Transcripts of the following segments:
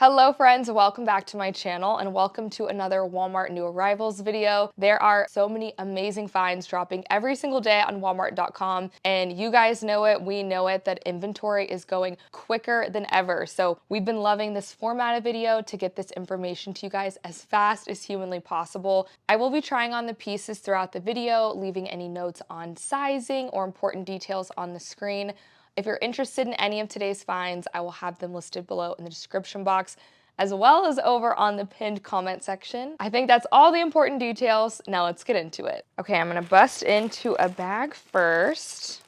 Hello friends, welcome back to my channel and welcome to another Walmart new arrivals video. There are so many amazing finds dropping every single day on walmart.com and you guys know it, we know it, that inventory is going quicker than ever. So we've been loving this formatted video to get this information to you guys as fast as humanly possible. I will be trying on the pieces throughout the video, leaving any notes on sizing or important details on the screen. If you're interested in any of today's finds, I will have them listed below in the description box, as well as over on the pinned comment section. I think that's all the important details. Now let's get into it. Okay, I'm gonna bust into a bag first.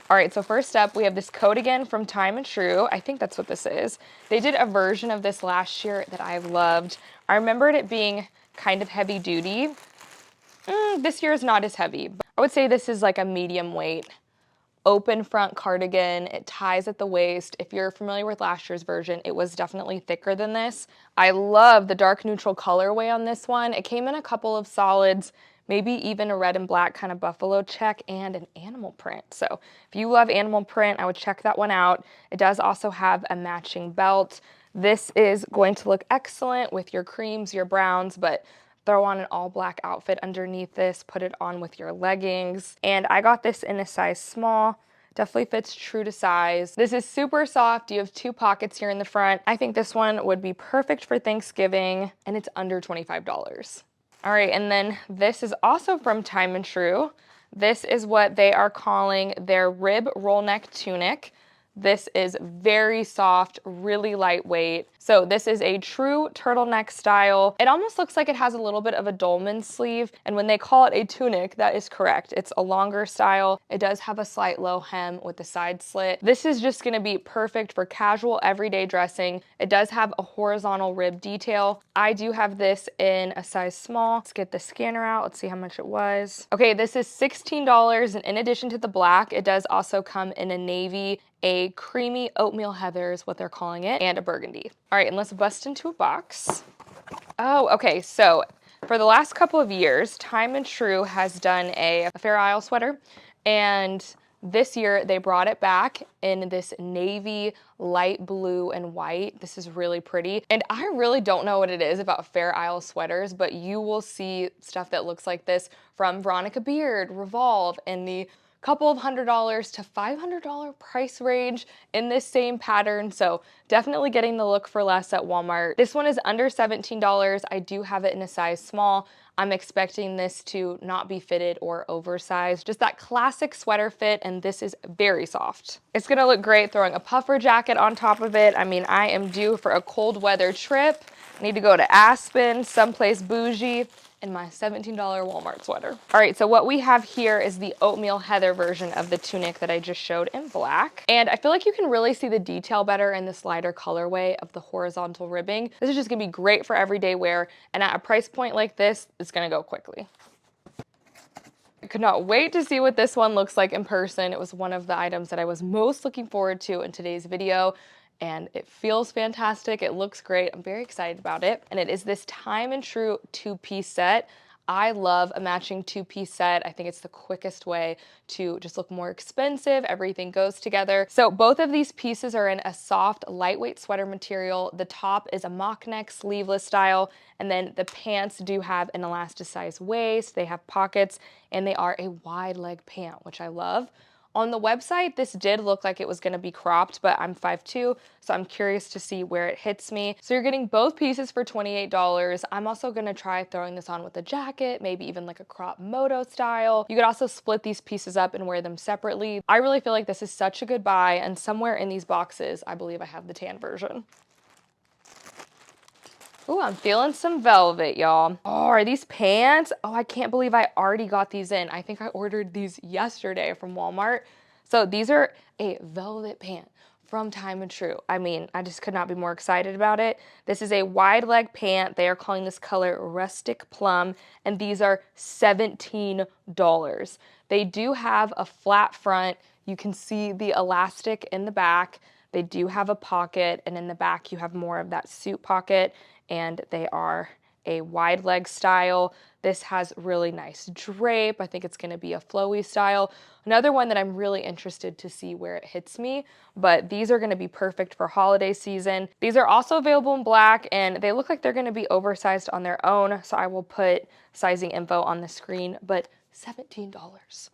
All right, so first up, we have this Coatigan from Time and True. I think that's what this is. They did a version of this last year that I loved. I remembered it being kind of heavy duty. This year is not as heavy, but I would say this is like a medium weight. Open front cardigan, it ties at the waist. If you're familiar with last year's version, it was definitely thicker than this. I love the dark neutral colorway on this one. It came in a couple of solids, maybe even a red and black kind of buffalo check and an animal print. So if you love animal print, I would check that one out. It does also have a matching belt. This is going to look excellent with your creams, your browns, but throw on an all black outfit underneath this, put it on with your leggings. And I got this in a size small. Definitely fits true to size. This is super soft. You have two pockets here in the front. I think this one would be perfect for Thanksgiving and it's under $25. All right, and then this is also from Time and True. This is what they are calling their rib roll neck tunic. This is very soft, really lightweight. So this is a true turtleneck style. It almost looks like it has a little bit of a dolman sleeve. And when they call it a tunic, that is correct. It's a longer style. It does have a slight low hem with the side slit. This is just gonna be perfect for casual everyday dressing. It does have a horizontal rib detail. I do have this in a size small. Let's get the scanner out. Let's see how much it was. Okay, this is $16, and in addition to the black, it does also come in a navy, a creamy oatmeal heather is what they're calling it, and a burgundy. All right, and let's bust into a box. Oh, okay, so for the last couple of years, Time and True has done a Fair Isle sweater, and this year they brought it back in this navy, light blue and white. This is really pretty. And I really don't know what it is about Fair Isle sweaters, but you will see stuff that looks like this from Veronica Beard, Revolve, and the couple of $100 to $500 price range in this same pattern. So definitely getting the look for less at Walmart. This one is under $17. I do have it in a size small. I'm expecting this to not be fitted or oversized. Just that classic sweater fit, and this is very soft. It's gonna look great throwing a puffer jacket on top of it. I mean, I am due for a cold weather trip. I need to go to Aspen, someplace bougie, in my $17 Walmart sweater. All right, so what we have here is the oatmeal heather version of the tunic that I just showed in black. And I feel like you can really see the detail better in this lighter colorway of the horizontal ribbing. This is just gonna be great for everyday wear, and at a price point like this, it's gonna go quickly. I could not wait to see what this one looks like in person. It was one of the items that I was most looking forward to in today's video, and it feels fantastic. It looks great. I'm very excited about it. And it is this Time and True two-piece set. I love a matching two-piece set. I think it's the quickest way to just look more expensive. Everything goes together. So both of these pieces are in a soft, lightweight sweater material. The top is a mock neck sleeveless style, and then the pants do have an elasticized waist. They have pockets, and they are a wide leg pant, which I love. On the website, this did look like it was gonna be cropped, but I'm 5'2", so I'm curious to see where it hits me. So you're getting both pieces for $28. I'm also gonna try throwing this on with a jacket, maybe even like a crop moto style. You could also split these pieces up and wear them separately. I really feel like this is such a good buy, and somewhere in these boxes, I believe I have the tan version. Ooh, I'm feeling some velvet, y'all. Oh, are these pants? Oh, I can't believe I already got these in. I think I ordered these yesterday from Walmart. So these are a velvet pant from Time and True. I mean, I just could not be more excited about it. This is a wide leg pant. They are calling this color Rustic Plum, and these are $17. They do have a flat front. You can see the elastic in the back. They do have a pocket, and in the back you have more of that suit pocket, and they are a wide leg style. This has really nice drape. I think it's gonna be a flowy style. Another one that I'm really interested to see where it hits me, but these are gonna be perfect for holiday season. These are also available in black, and they look like they're gonna be oversized on their own, so I will put sizing info on the screen, but $17.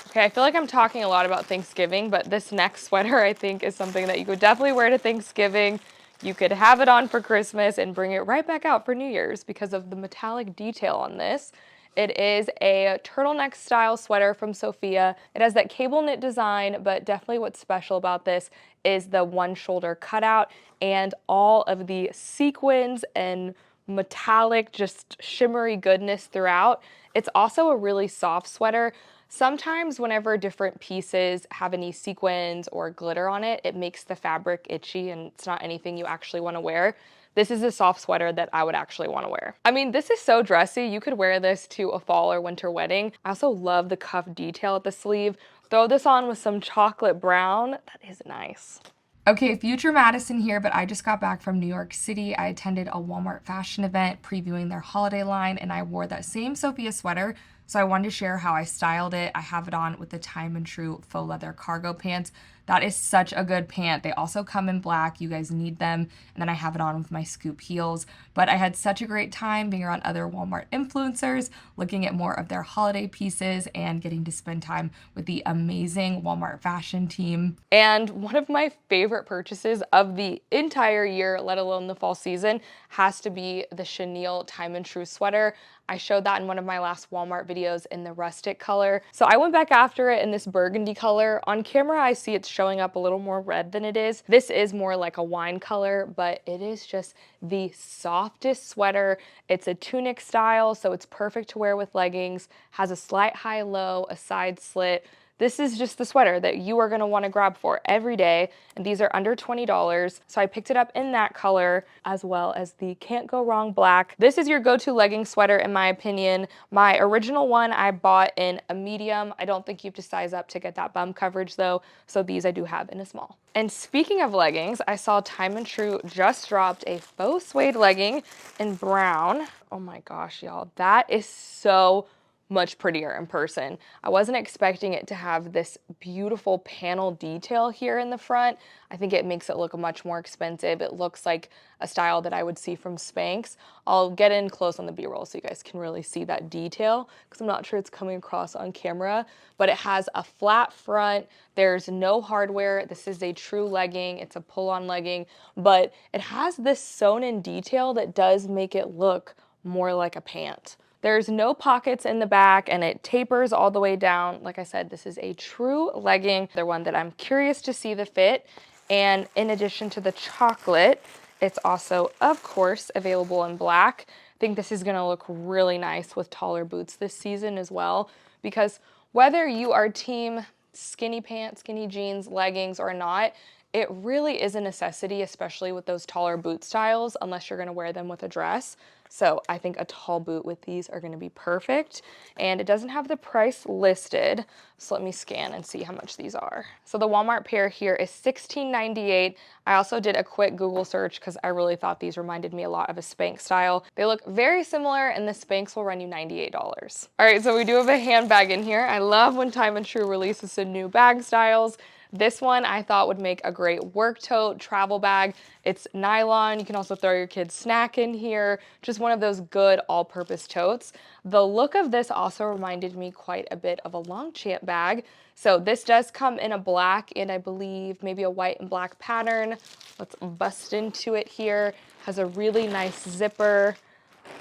Okay, I feel like I'm talking a lot about Thanksgiving, but this next sweater I think is something that you could definitely wear to Thanksgiving. You could have it on for Christmas and bring it right back out for New Year's because of the metallic detail on this. It is a turtleneck style sweater from Sophia. It has that cable knit design, but definitely what's special about this is the one shoulder cutout and all of the sequins and metallic, just shimmery goodness throughout. It's also a really soft sweater. Sometimes whenever different pieces have any sequins or glitter on it, it makes the fabric itchy and it's not anything you actually want to wear. This is a soft sweater that I would actually want to wear. I mean, this is so dressy. You could wear this to a fall or winter wedding. I also love the cuff detail at the sleeve. Throw this on with some chocolate brown. That is nice. Okay, future Madison here, but I just got back from New York City. I attended a Walmart fashion event previewing their holiday line, and I wore that same Sophia sweater, so I wanted to share how I styled it. I have it on with the Time and True faux leather cargo pants. That is such a good pant. They also come in black. You guys need them. And then I have it on with my scoop heels. But I had such a great time being around other Walmart influencers, looking at more of their holiday pieces, and getting to spend time with the amazing Walmart fashion team. And one of my favorite purchases of the entire year, let alone the fall season, has to be the Chenille Time and True sweater. I showed that in one of my last Walmart videos in the rustic color. So I went back after it in this burgundy color. On camera, I see it's showing up a little more red than it is. This is more like a wine color, but it is just the softest sweater. It's a tunic style, so it's perfect to wear with leggings, has a slight high-low, a side slit. This is just the sweater that you are gonna wanna grab for every day, and these are under $20. So I picked it up in that color, as well as the Can't Go Wrong black. This is your go-to legging sweater in my opinion. My original one I bought in a medium. I don't think you have to size up to get that bum coverage though, so these I do have in a small. And speaking of leggings, I saw Time and True just dropped a faux suede legging in brown. Oh my gosh, y'all, that is so much prettier in person. I wasn't expecting it to have this beautiful panel detail here in the front. I think it makes it look much more expensive. It looks like a style that I would see from Spanx. I'll get in close on the B-roll so you guys can really see that detail because I'm not sure it's coming across on camera, but it has a flat front. There's no hardware. This is a true legging. It's a pull-on legging, but it has this sewn-in detail that does make it look more like a pant. There's no pockets in the back and it tapers all the way down. Like I said, this is a true legging. They're one that I'm curious to see the fit. And in addition to the chocolate, it's also, of course, available in black. I think this is gonna look really nice with taller boots this season as well, because whether you are team skinny pants, skinny jeans, leggings or not, it really is a necessity, especially with those taller boot styles, unless you're gonna wear them with a dress. So I think a tall boot with these are gonna be perfect. And it doesn't have the price listed, so let me scan and see how much these are. So the Walmart pair here is $16.98. I also did a quick Google search because I really thought these reminded me a lot of a Spanx style. They look very similar and the Spanx will run you $98. All right, so we do have a handbag in here. I love when Time and True releases some new bag styles. This one I thought would make a great work tote, travel bag. It's nylon. You can also throw your kid's snack in here. Just one of those good all-purpose totes. The look of this also reminded me quite a bit of a Longchamp bag. So this does come in a black and I believe maybe a white and black pattern. Let's bust into it here. Has a really nice zipper.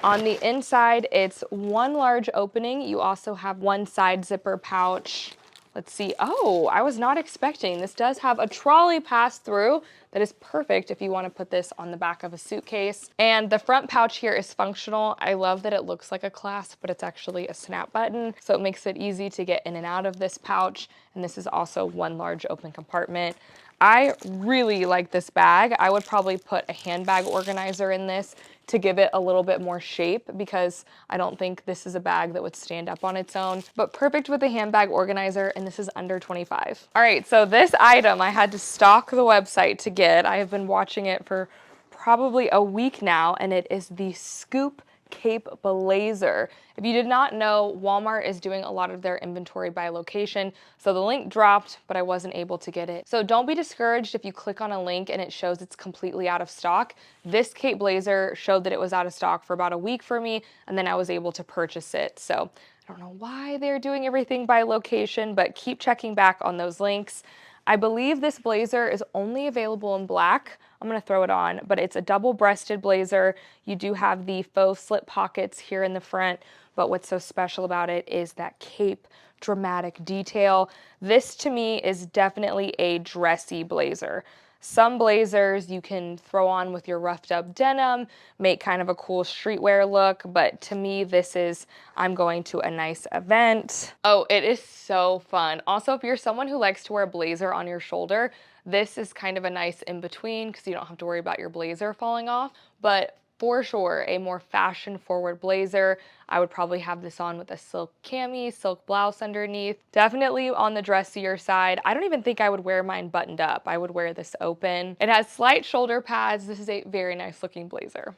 On the inside, it's one large opening. You also have one side zipper pouch. Let's see. Oh, I was not expecting. This does have a trolley pass-through that is perfect if you want to put this on the back of a suitcase. And the front pouch here is functional. I love that it looks like a clasp, but it's actually a snap button, so it makes it easy to get in and out of this pouch. And this is also one large open compartment. I really like this bag. I would probably put a handbag organizer in this to give it a little bit more shape because I don't think this is a bag that would stand up on its own, but perfect with a handbag organizer, and this is under $25. All right, so this item I had to stalk the website to get. I have been watching it for probably a week now, and it is the Scoop cape blazer. If you did not know, Walmart is doing a lot of their inventory by location, so the link dropped, but I wasn't able to get it. So don't be discouraged if you click on a link and it shows it's completely out of stock. This cape blazer showed that it was out of stock for about a week for me, and then I was able to purchase it. So I don't know why they're doing everything by location, but keep checking back on those links. I believe this blazer is only available in black. I'm gonna throw it on, but it's a double-breasted blazer. You do have the faux slip pockets here in the front, but what's so special about it is that cape dramatic detail. This to me is definitely a dressy blazer. Some blazers you can throw on with your roughed up denim, make kind of a cool streetwear look, but to me this is, I'm going to a nice event. Oh, it is so fun. Also, if you're someone who likes to wear a blazer on your shoulder, this is kind of a nice in-between because you don't have to worry about your blazer falling off, but for sure, a more fashion-forward blazer. I would probably have this on with a silk cami, silk blouse underneath. Definitely on the dressier side. I don't even think I would wear mine buttoned up. I would wear this open. It has slight shoulder pads. This is a very nice looking blazer.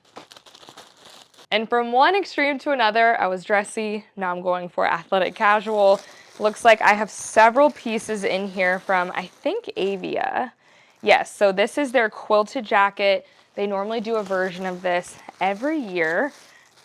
And from one extreme to another, I was dressy. Now I'm going for athletic casual. Looks like I have several pieces in here from, I think, Avia. Yes, so this is their quilted jacket. They normally do a version of this every year,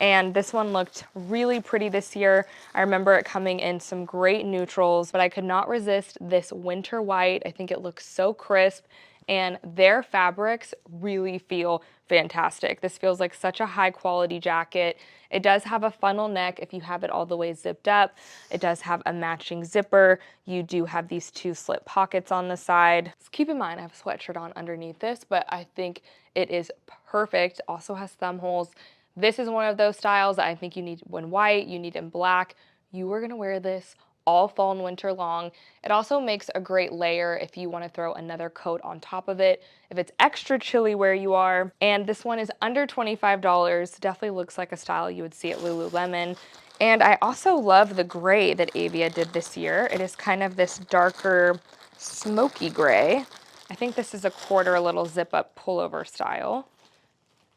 and this one looked really pretty this year. I remember it coming in some great neutrals, but I could not resist this winter white. I think it looks so crisp, and their fabrics really feel fantastic. This feels like such a high quality jacket. It does have a funnel neck if you have it all the way zipped up. It does have a matching zipper. You do have these two slip pockets on the side. So keep in mind, I have a sweatshirt on underneath this, but I think it is perfect. Also has thumb holes. This is one of those styles that I think you need in white, you need in black. You are gonna wear this all fall and winter long. It also makes a great layer if you want to throw another coat on top of it, if it's extra chilly where you are. And this one is under $25. Definitely looks like a style you would see at Lululemon. And I also love the gray that Avia did this year. It is kind of this darker smoky gray. I think this is a quarter little zip up pullover style.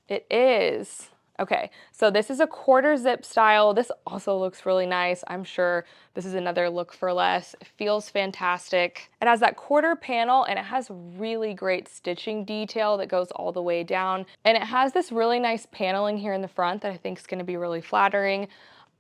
It is. Okay, so this is a quarter zip style. This also looks really nice. I'm sure this is another look for less. It feels fantastic. It has that quarter panel and it has really great stitching detail that goes all the way down. And it has this really nice paneling here in the front that I think is gonna be really flattering.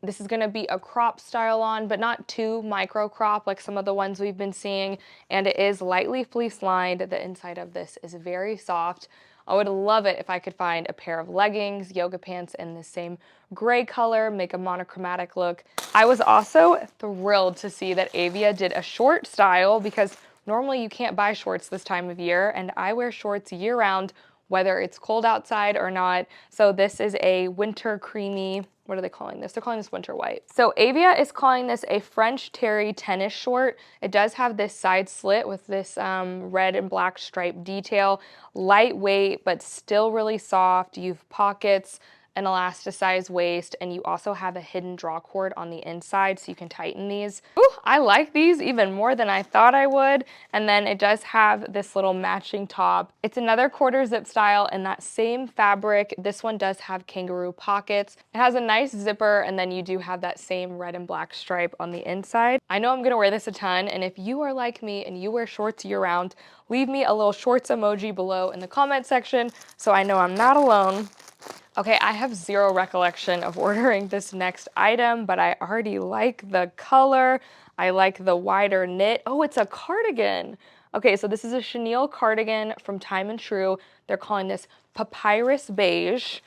This is gonna be a crop style on, but not too micro crop like some of the ones we've been seeing. And it is lightly fleece lined. The inside of this is very soft. I would love it if I could find a pair of leggings, yoga pants in the same gray color, make a monochromatic look. I was also thrilled to see that Avia did a short style because normally you can't buy shorts this time of year, and I wear shorts year round, whether it's cold outside or not. So this is a winter creamy, what are they calling this? They're calling this winter white. So Avia is calling this a French terry tennis short. It does have this side slit with this red and black stripe detail. Lightweight, but still really soft. You have pockets, an elasticized waist, and you also have a hidden draw cord on the inside so you can tighten these. Ooh, I like these even more than I thought I would. And then it does have this little matching top. It's another quarter zip style in that same fabric. This one does have kangaroo pockets. It has a nice zipper, and then you do have that same red and black stripe on the inside. I know I'm gonna wear this a ton, and if you are like me and you wear shorts year round, leave me a little shorts emoji below in the comment section so I know I'm not alone. Okay, I have zero recollection of ordering this next item, but I already like the color. I like the wider knit. Oh, it's a cardigan. Okay, so this is a Chenille cardigan from Time and True. They're calling this Papyrus Beige.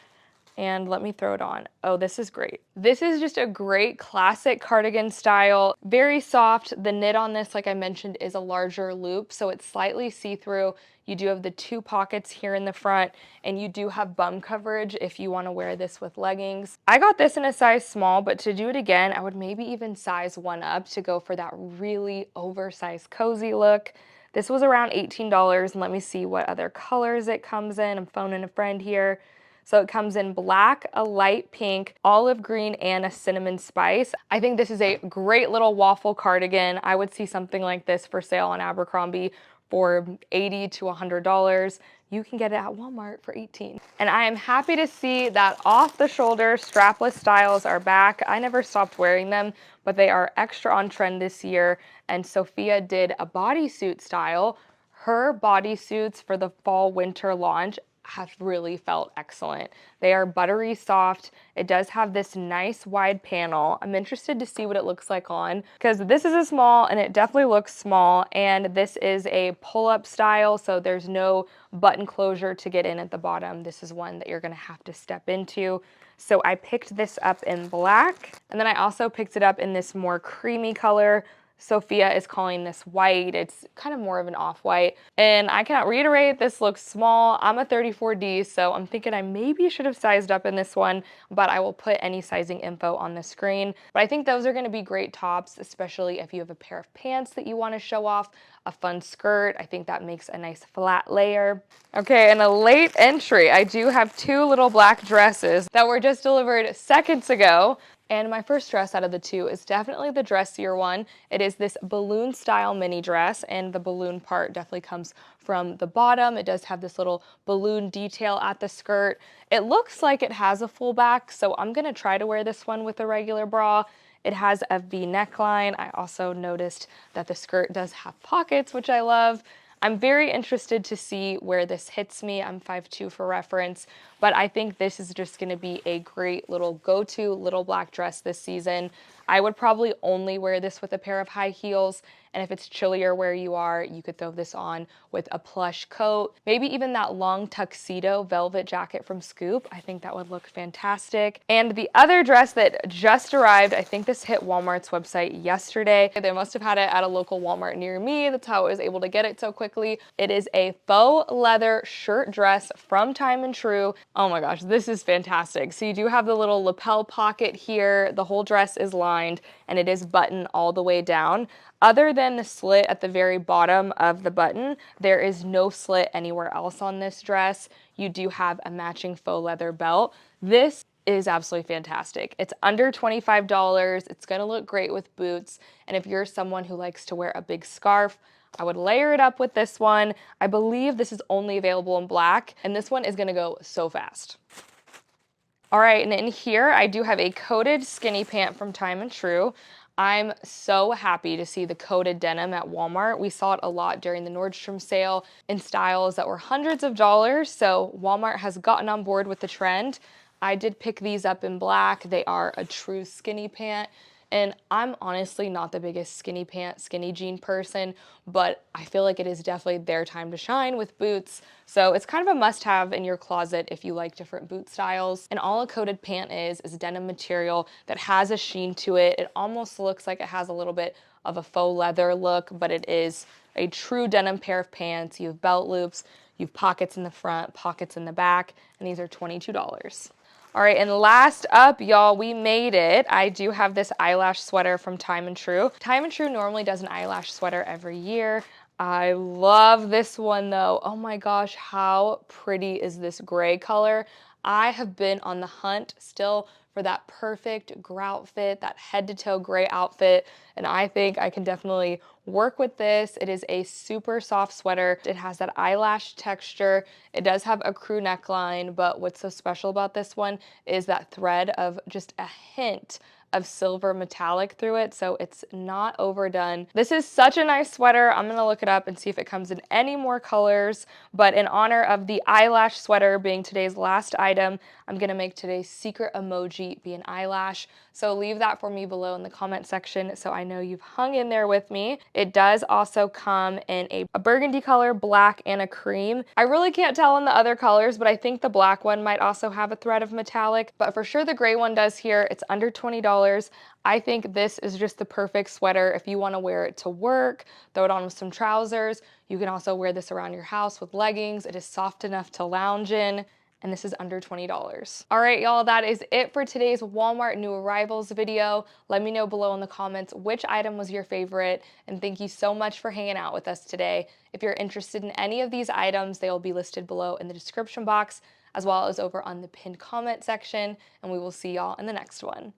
And let me throw it on. Oh, this is great. This is just a great classic cardigan style. Very soft. The knit on this, like I mentioned, is a larger loop, so it's slightly see-through. You do have the two pockets here in the front, and you do have bum coverage if you want to wear this with leggings. I got this in a size small, but to do it again, I would maybe even size one up to go for that really oversized cozy look. This was around $18, and let me see what other colors it comes in. I'm phoning a friend here. So it comes in black, a light pink, olive green, and a cinnamon spice. I think this is a great little waffle cardigan. I would see something like this for sale on Abercrombie for $80 to $100. you can get it at Walmart for $18. And I am happy to see that off-the-shoulder strapless styles are back. I never stopped wearing them, but they are extra on trend this year. And Sophia did a bodysuit style. Her bodysuits for the fall-winter launch have really felt excellent. They are buttery soft. It does have this nice wide panel. I'm interested to see what it looks like on, because this is a small and it definitely looks small, and this is a pull-up style, so there's no button closure to get in at the bottom. This is one that you're gonna have to step into. So I picked this up in black, and then I also picked it up in this more creamy color. Sophia is calling this white. It's kind of more of an off-white. And I cannot reiterate, this looks small. I'm a 34D, so I'm thinking I maybe should have sized up in this one, but I will put any sizing info on the screen. But I think those are gonna be great tops, especially if you have a pair of pants that you wanna show off, a fun skirt. I think that makes a nice flat layer. Okay, and a late entry. I do have two little black dresses that were just delivered seconds ago. And my first dress out of the two is definitely the dressier one. It is this balloon style mini dress, and the balloon part definitely comes from the bottom. It does have this little balloon detail at the skirt. It looks like it has a full back, so I'm gonna try to wear this one with a regular bra. It has a V neckline. I also noticed that the skirt does have pockets, which I love. I'm very interested to see where this hits me. I'm 5'2" for reference, but I think this is just gonna be a great little go-to little black dress this season. I would probably only wear this with a pair of high heels, and if it's chillier where you are, you could throw this on with a plush coat, maybe even that long tuxedo velvet jacket from Scoop. I think that would look fantastic. And the other dress that just arrived, I think this hit Walmart's website yesterday. They must have had it at a local Walmart near me. That's how I was able to get it so quickly. It is a faux leather shirt dress from Time and True. Oh my gosh, this is fantastic. So you do have the little lapel pocket here. The whole dress is lined and it is buttoned all the way down. Other than the slit at the very bottom of the button, there is no slit anywhere else on this dress. You do have a matching faux leather belt. This is absolutely fantastic. It's under $25. It's gonna look great with boots. And if you're someone who likes to wear a big scarf, I would layer it up with this one. I believe this is only available in black, and this one is gonna go so fast. All right, and in here, I do have a coated skinny pant from Time and True. I'm so happy to see the coated denim at Walmart. We saw it a lot during the Nordstrom sale in styles that were hundreds of dollars, so Walmart has gotten on board with the trend. I did pick these up in black. They are a true skinny pant. And I'm honestly not the biggest skinny pant, skinny jean person, but I feel like it is definitely their time to shine with boots. So it's kind of a must-have in your closet if you like different boot styles. And all a coated pant is denim material that has a sheen to it. It almost looks like it has a little bit of a faux leather look, but it is a true denim pair of pants. You have belt loops, you have pockets in the front, pockets in the back, and these are $22. All right, and last up, y'all, we made it. I do have this eyelash sweater from Time and True. Time and True normally does an eyelash sweater every year. I love this one though. Oh my gosh, how pretty is this gray color? I have been on the hunt still for that perfect grout fit, that head to toe gray outfit, and I think I can definitely work with this. It is a super soft sweater. It has that eyelash texture. It does have a crew neckline, but what's so special about this one is that thread of just a hint of silver metallic through it, so it's not overdone. This is such a nice sweater. I'm gonna look it up and see if it comes in any more colors, but in honor of the eyelash sweater being today's last item, I'm gonna make today's secret emoji be an eyelash. So leave that for me below in the comment section so I know you've hung in there with me. It does also come in a burgundy color, black, and a cream. I really can't tell in the other colors, but I think the black one might also have a thread of metallic, but for sure the gray one does here. It's under $20. I think this is just the perfect sweater if you want to wear it to work, throw it on with some trousers. You can also wear this around your house with leggings. It is soft enough to lounge in, and this is under $20. All right, y'all, that is it for today's Walmart new arrivals video. Let me know below in the comments which item was your favorite, and thank you so much for hanging out with us today. If you're interested in any of these items, they will be listed below in the description box, as well as over on the pinned comment section, and we will see y'all in the next one.